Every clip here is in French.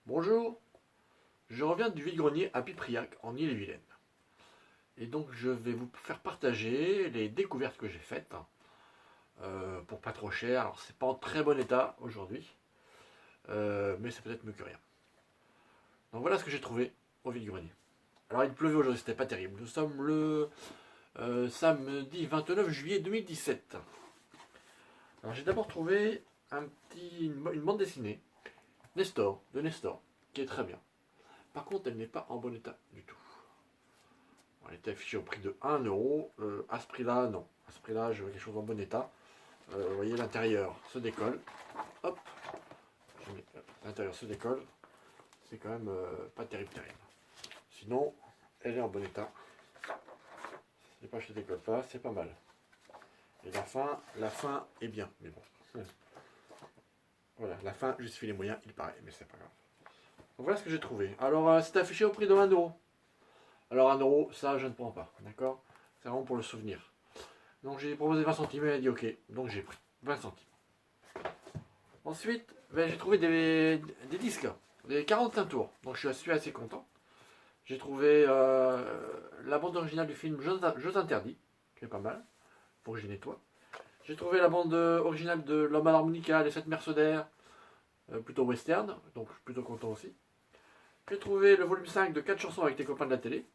Bonjour, je reviens du vide-grenier à Pipriac en Ille-et-Vilaine. Et donc je vais vous faire partager les découvertes que j'ai faites pour pas trop cher. Alors c'est pas en très bon état aujourd'hui, mais c'est peut-être mieux que rien. Donc voilà ce que j'ai trouvé au vide-grenier. Alors il pleuvait aujourd'hui, c'était pas terrible. Nous sommes le samedi 29 juillet 2017. Alors j'ai d'abord trouvé une bande dessinée, Nestor, de Nestor, qui est très bien. Par contre, elle n'est pas en bon état du tout. Elle était affichée au prix de 1 euro. À ce prix-là, non. À ce prix-là, je veux quelque chose en bon état. Vous voyez, l'intérieur se décolle. Hop, l'intérieur se décolle. C'est quand même pas terrible, terrible. Sinon, elle est en bon état. Les pages ne se décollent pas, c'est pas mal. Et la fin est bien, mais bon. Voilà, la fin justifie les moyens, il paraît, mais c'est pas grave. Donc voilà ce que j'ai trouvé. Alors, c'est affiché au prix de 1 euro. Alors 1 euro, ça je ne prends pas, d'accord? C'est vraiment pour le souvenir. Donc j'ai proposé 20 centimes et elle a dit ok, donc j'ai pris 20 centimes. Ensuite, j'ai trouvé des disques, des 45 tours, donc je suis assez content. J'ai trouvé la bande originale du film Jeux Interdits, qui est pas mal, pour que je nettoie. J'ai trouvé la bande originale de L'Homme à l'harmonica, Les 7 Mercenaires, plutôt western, donc je suis plutôt content aussi. J'ai trouvé le volume 5 de 4 chansons avec tes copains de la télé.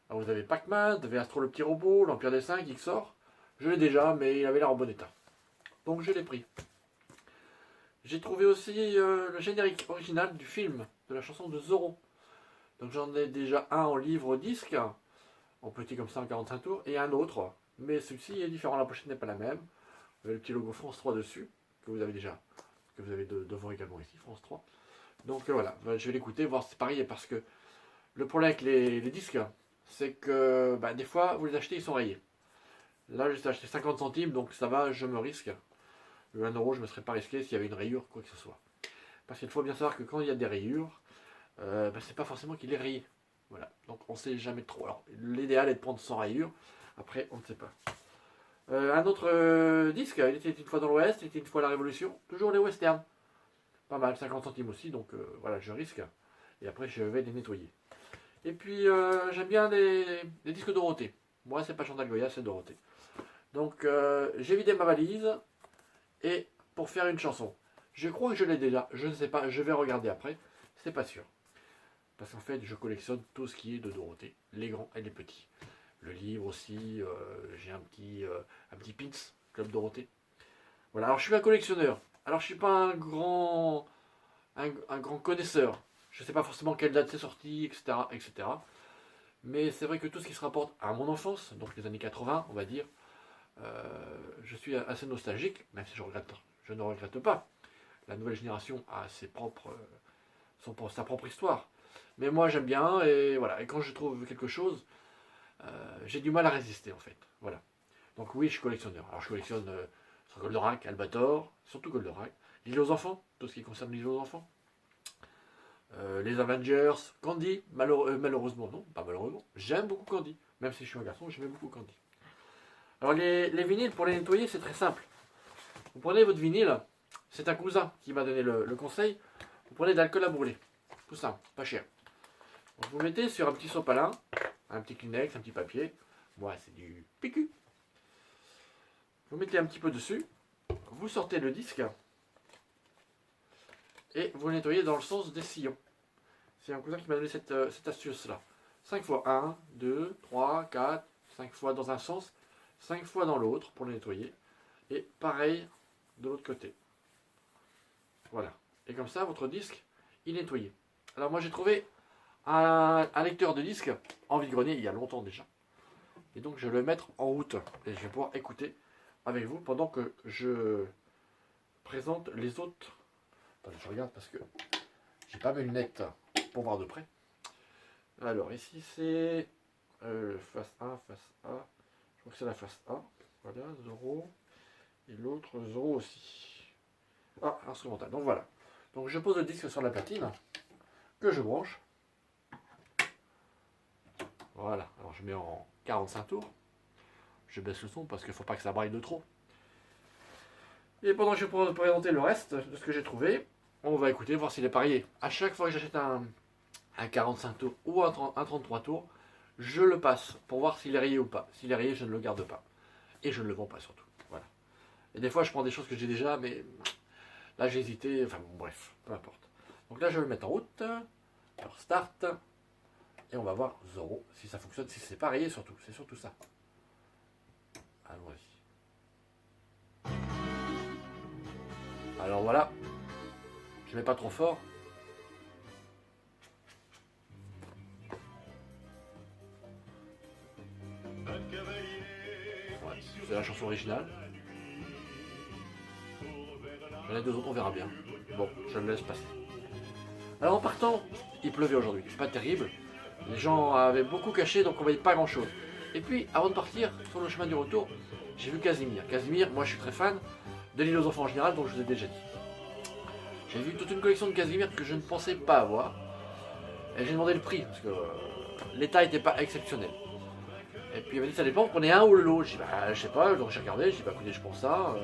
Alors vous avez Pac-Man, vous avez Astro le petit robot, l'Empire des 5 qui sort. Je l'ai déjà, mais il avait l'air en bon état. Donc je l'ai pris. J'ai trouvé aussi le générique original du film, de la chanson de Zorro. Donc j'en ai déjà un en livre disque, en petit comme ça en 45 tours, et un autre. Mais celui-ci est différent, la pochette n'est pas la même. Vous avez le petit logo France 3 dessus, que vous avez déjà, que vous avez devant également ici, France 3. Donc voilà, je vais l'écouter, voir si c'est pareil, parce que le problème avec les disques, c'est que des fois, vous les achetez, ils sont rayés. Là, j'ai acheté 50 centimes, donc ça va, je me risque. Le 1 euro, je ne me serais pas risqué s'il y avait une rayure, quoi que ce soit. Parce qu'il faut bien savoir que quand il y a des rayures, c'est pas forcément qu'il est rayé. Voilà, donc on ne sait jamais trop. Alors, l'idéal est de prendre sans rayure, après, on ne sait pas. Un autre disque, il était une fois dans l'Ouest, il était une fois à la Révolution, toujours les westerns. Pas mal, 50 centimes aussi, donc voilà, je risque. Et après, je vais les nettoyer. Et puis, j'aime bien les disques Dorothée. Moi, c'est pas Chantal Goya, c'est Dorothée. Donc, j'ai vidé ma valise et pour faire une chanson. Je crois que je l'ai déjà, je ne sais pas, je vais regarder après, c'est pas sûr. Parce qu'en fait, je collectionne tout ce qui est de Dorothée, les grands et les petits. Le livre aussi, j'ai un petit pins, Club Dorothée. Voilà, alors je suis un collectionneur. Alors je suis pas un grand connaisseur. Je ne sais pas forcément quelle date c'est sorti, etc., etc. Mais c'est vrai que tout ce qui se rapporte à mon enfance, donc les années 80, on va dire, je suis assez nostalgique, même si je ne regrette pas. La nouvelle génération a sa propre histoire. Mais moi j'aime bien, et voilà. Et quand je trouve quelque chose, j'ai du mal à résister en fait. Voilà. Donc oui, je suis collectionneur. Alors je collectionne sur Goldorak, Albator, surtout Goldorak. L'île aux enfants, tout ce qui concerne l'île aux enfants. Les Avengers, Candy, malheureusement non, pas malheureusement. J'aime beaucoup Candy. Même si je suis un garçon, j'aime beaucoup Candy. Alors les vinyles, pour les nettoyer, c'est très simple. Vous prenez votre vinyle, c'est un cousin qui m'a donné le conseil. Vous prenez de l'alcool à brûler. Tout simple, pas cher. Donc vous mettez sur un petit sopalin, un petit Kleenex, un petit papier. Moi, c'est du PQ. Vous mettez un petit peu dessus. Vous sortez le disque. Et vous le nettoyez dans le sens des sillons. C'est un cousin qui m'a donné cette astuce-là. 5 fois 1, 2, 3, 4, 5 fois dans un sens, 5 fois dans l'autre pour le nettoyer. Et pareil de l'autre côté. Voilà. Et comme ça, votre disque, il est nettoyé. Alors moi, j'ai trouvé un lecteur de disque en vide-grenier il y a longtemps déjà. Et donc, je vais le mettre en route. Et je vais pouvoir écouter avec vous pendant que je présente les autres. Attendez, je regarde parce que j'ai pas mes lunettes pour voir de près. Alors, ici, c'est face A, face A. Je crois que c'est la face A. Voilà, Zoro. Et l'autre, Zoro aussi. Ah, instrumental. Donc voilà. Donc je pose le disque sur la platine que je branche. Voilà. Alors je mets en 45 tours. Je baisse le son parce qu'il ne faut pas que ça braille de trop. Et pendant que je vais présenter le reste de ce que j'ai trouvé, on va écouter, voir s'il est parié. À chaque fois que j'achète un 45 tours ou un 33 tours, je le passe pour voir s'il est rayé ou pas. S'il est rayé, je ne le garde pas. Et je ne le vends pas surtout. Voilà. Et des fois, je prends des choses que j'ai déjà, mais là, j'ai hésité. Enfin, bon, bref, peu importe. Donc là, je vais le mettre en route. Alors, start. Et on va voir Zoro, si ça fonctionne, si c'est pas rayé surtout. C'est surtout ça. Allons-y. Alors voilà. Je mets pas trop fort. Ouais, c'est la chanson originale. J'en ai deux autres, on verra bien. Bon, je le laisse passer. Alors en partant, il pleuvait aujourd'hui. Pas terrible. Les gens avaient beaucoup caché, donc on voyait pas grand chose. Et puis, avant de partir, sur le chemin du retour, j'ai vu Casimir. Casimir, moi je suis très fan de l'île aux enfants en général, donc je vous ai déjà dit. J'ai vu toute une collection de Casimir que je ne pensais pas avoir. Et j'ai demandé le prix, parce que l'état n'était pas exceptionnel. Et puis il m'a dit ça dépend, vous prenez un ou le lot. J'ai dit bah je sais pas, donc j'ai regardé, j'ai dit bah écoutez je prends ça.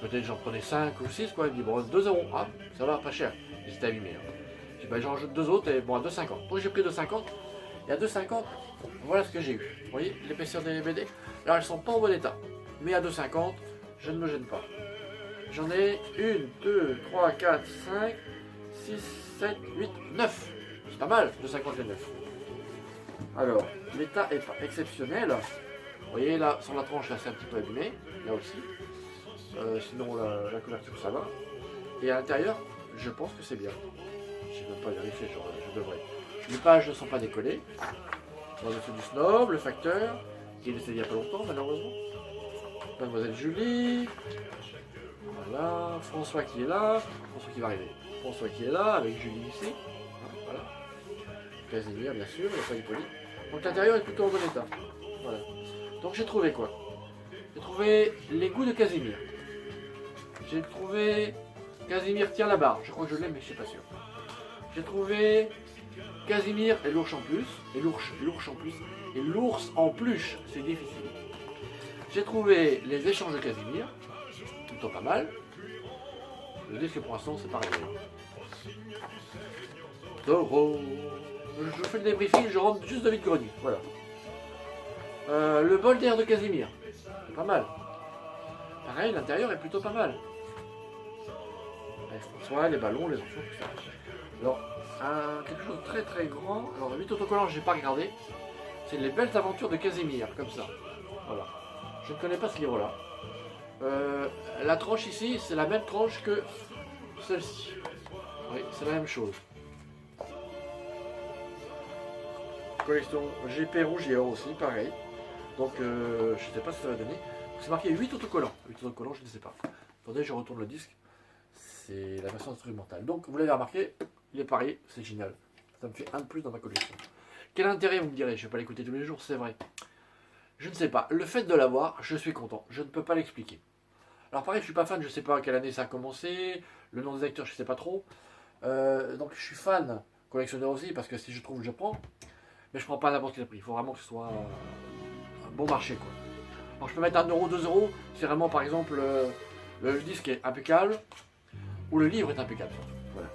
Peut-être j'en prenais 5 ou 6 quoi. Il me dit bon 2 euros, ah ça va, pas cher. Ils étaient abîmés. Hein. J'ai dit bah j'en rajoute 2 autres et bon à 2,50. Donc j'ai pris 2,50 et à 2,50, voilà ce que j'ai eu. Vous voyez l'épaisseur des BD. Alors elles sont pas en bon état. Mais à 2,50, je ne me gêne pas. J'en ai 1, 2, 3, 4, 5, 6, 7, 8, 9. C'est pas mal, 2,50 et 9. Alors, l'état est pas exceptionnel. Vous voyez là, sur la tranche, là c'est un petit peu abîmé. Là aussi. Sinon, la couverture ça va. Et à l'intérieur, je pense que c'est bien. Je ne sais même pas vérifier, je devrais. Les pages ne sont pas décollées. Dans le du Snob, le facteur, qui est décédé il n'y a pas longtemps, malheureusement. Mademoiselle Julie. Voilà, François qui est là, François qui va arriver. François qui est là, avec Julie ici. Voilà. Casimir, bien sûr, il n'y a pas Hippolyte. Donc l'intérieur est plutôt en bon état. Voilà. Donc j'ai trouvé quoi? J'ai trouvé les goûts de Casimir. J'ai trouvé Casimir tient la barre. Je crois que je l'aime, mais je ne suis pas sûr. J'ai trouvé Casimir et l'ours en plus. Et l'ours en plus. Et l'ours en pluche, c'est difficile. J'ai trouvé les échanges de Casimir. Plutôt pas mal. Le disque pour l'instant c'est pareil. Zoro. Je fais le débriefing, je rentre juste de vide-grenier. Voilà. Le bol d'air de Casimir. C'est pas mal. Pareil, l'intérieur est plutôt pas mal. Avec François, les ballons, les enfants, tout ça. Alors, quelque chose de très très grand. Alors, le 8 autocollants, j'ai pas regardé. C'est les belles aventures de Casimir, comme ça. Voilà. Je ne connais pas ce livre-là. La tranche ici, c'est la même tranche que celle-ci. Oui, c'est la même chose. Collection GP rouge et or aussi, pareil. Donc, je ne sais pas ce que ça va donner. C'est marqué 8 autocollants. 8 autocollants, je ne sais pas. Attendez, je retourne le disque. C'est la version instrumentale. Donc, vous l'avez remarqué, il est pareil, c'est génial. Ça me fait un de plus dans ma collection. Quel intérêt, vous me direz, je ne vais pas l'écouter tous les jours, c'est vrai. Je ne sais pas. Le fait de l'avoir, je suis content. Je ne peux pas l'expliquer. Alors pareil, je suis pas fan, je sais pas à quelle année ça a commencé, le nom des acteurs, je sais pas trop. Donc je suis fan, collectionneur aussi, parce que si je trouve, je prends. Mais je prends pas à n'importe quel prix. Il faut vraiment que ce soit un bon marché, quoi. Alors je peux mettre 1 euro, 2 euros, si vraiment par exemple le disque est impeccable, ou le livre est impeccable. Voilà.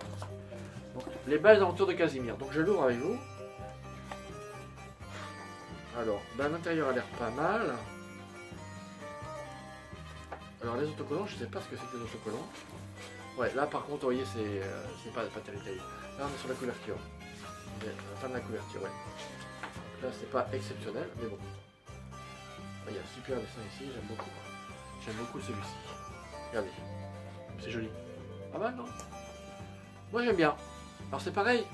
Donc les belles aventures de Casimir. Donc je l'ouvre avec vous. Alors, l'intérieur a l'air pas mal. Alors les autocollants, je sais pas ce que c'est que les autocollants. Ouais, là par contre, vous voyez, c'est pas terrible. Là on est sur la couverture. La fin de la couverture, ouais. Donc là c'est pas exceptionnel, mais bon. Il y a un super dessin ici, j'aime beaucoup. J'aime beaucoup celui-ci. Regardez, c'est joli. Pas mal, non? Moi j'aime bien. Alors c'est pareil.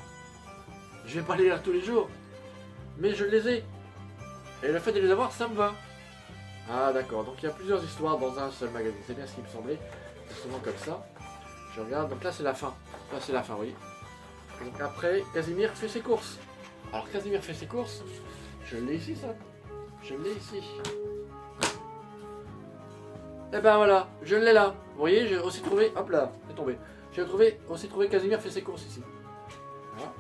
Je vais pas les lire tous les jours, mais je les ai. Et le fait de les avoir, ça me va. Ah d'accord, donc il y a plusieurs histoires dans un seul magazine, c'est bien ce qui me semblait, c'est souvent comme ça. Je regarde, donc là c'est la fin, oui. Donc après, Casimir fait ses courses. Alors Casimir fait ses courses, je l'ai ici ça, je l'ai ici. Et ben voilà, je l'ai là, vous voyez, j'ai aussi trouvé, hop là, c'est tombé. J'ai aussi trouvé Casimir fait ses courses ici. Voilà.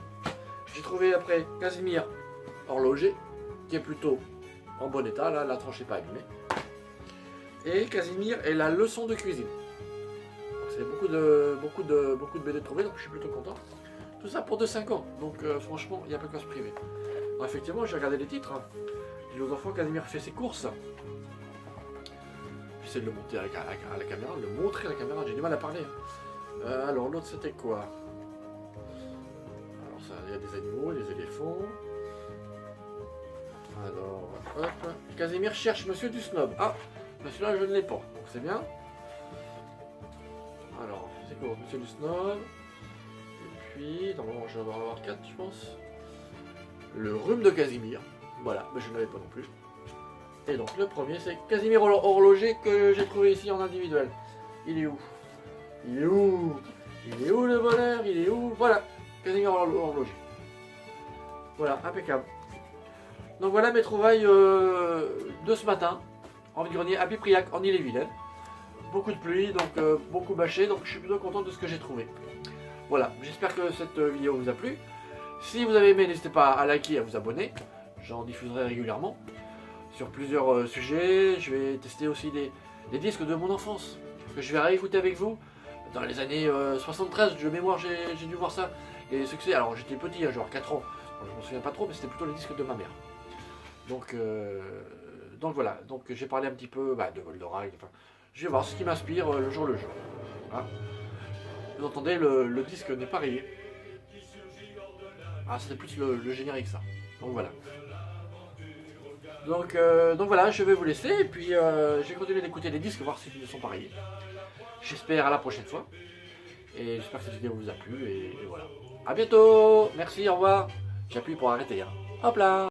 J'ai trouvé après Casimir horloger, qui est plutôt en bon état, là la tranche n'est pas abîmée. Et Casimir est la leçon de cuisine. c'est beaucoup de BD trouvés, donc je suis plutôt content. Tout ça pour 2,50, donc franchement, il n'y a pas de quoi se priver. Alors, effectivement, j'ai regardé les titres. Hein. J'ai dit aux enfants, Casimir fait ses courses. J'essaie de le monter à la caméra, de le montrer à la caméra, j'ai du mal à parler. Alors, l'autre, c'était quoi? Alors, ça, il y a des animaux, des éléphants. Alors, hop. Casimir cherche Monsieur du Snob. Ah, celui-là, je ne l'ai pas, donc c'est bien. Alors, c'est quoi, Monsieur du Snob? Et puis, normalement, je vais en avoir 4, je pense. Le rhume de Casimir. Voilà, mais je ne l'avais pas non plus. Et donc, le premier, c'est Casimir horloger que j'ai trouvé ici en individuel. Il est où? Il est où? Il est où le bonheur? Il est où? Voilà, Casimir horloger. Voilà, impeccable. Donc voilà mes trouvailles de ce matin, en vide-grenier à Pipriac, en Ille-et-Vilaine. Beaucoup de pluie, donc beaucoup bâché, donc je suis plutôt content de ce que j'ai trouvé. Voilà, j'espère que cette vidéo vous a plu. Si vous avez aimé, n'hésitez pas à liker et à vous abonner. J'en diffuserai régulièrement sur plusieurs sujets. Je vais tester aussi des disques de mon enfance, que je vais réécouter avec vous. Dans les années 73, de mémoire, j'ai dû voir ça. Les succès, alors j'étais petit, hein, genre 4 ans. Je me souviens pas trop, mais c'était plutôt les disques de ma mère. Donc voilà, donc j'ai parlé un petit peu de Goldorak, enfin, je vais voir ce qui m'inspire le jour le jour. Voilà. Vous entendez, le disque n'est pas rayé. Ah, c'était plus le générique ça. Donc voilà. Donc voilà, je vais vous laisser, et puis je vais continuer d'écouter les disques, voir s'ils ne sont pas rayés. J'espère à la prochaine fois. Et j'espère que cette vidéo vous a plu, et voilà. A bientôt. Merci, au revoir. J'appuie pour arrêter. Hein. Hop là.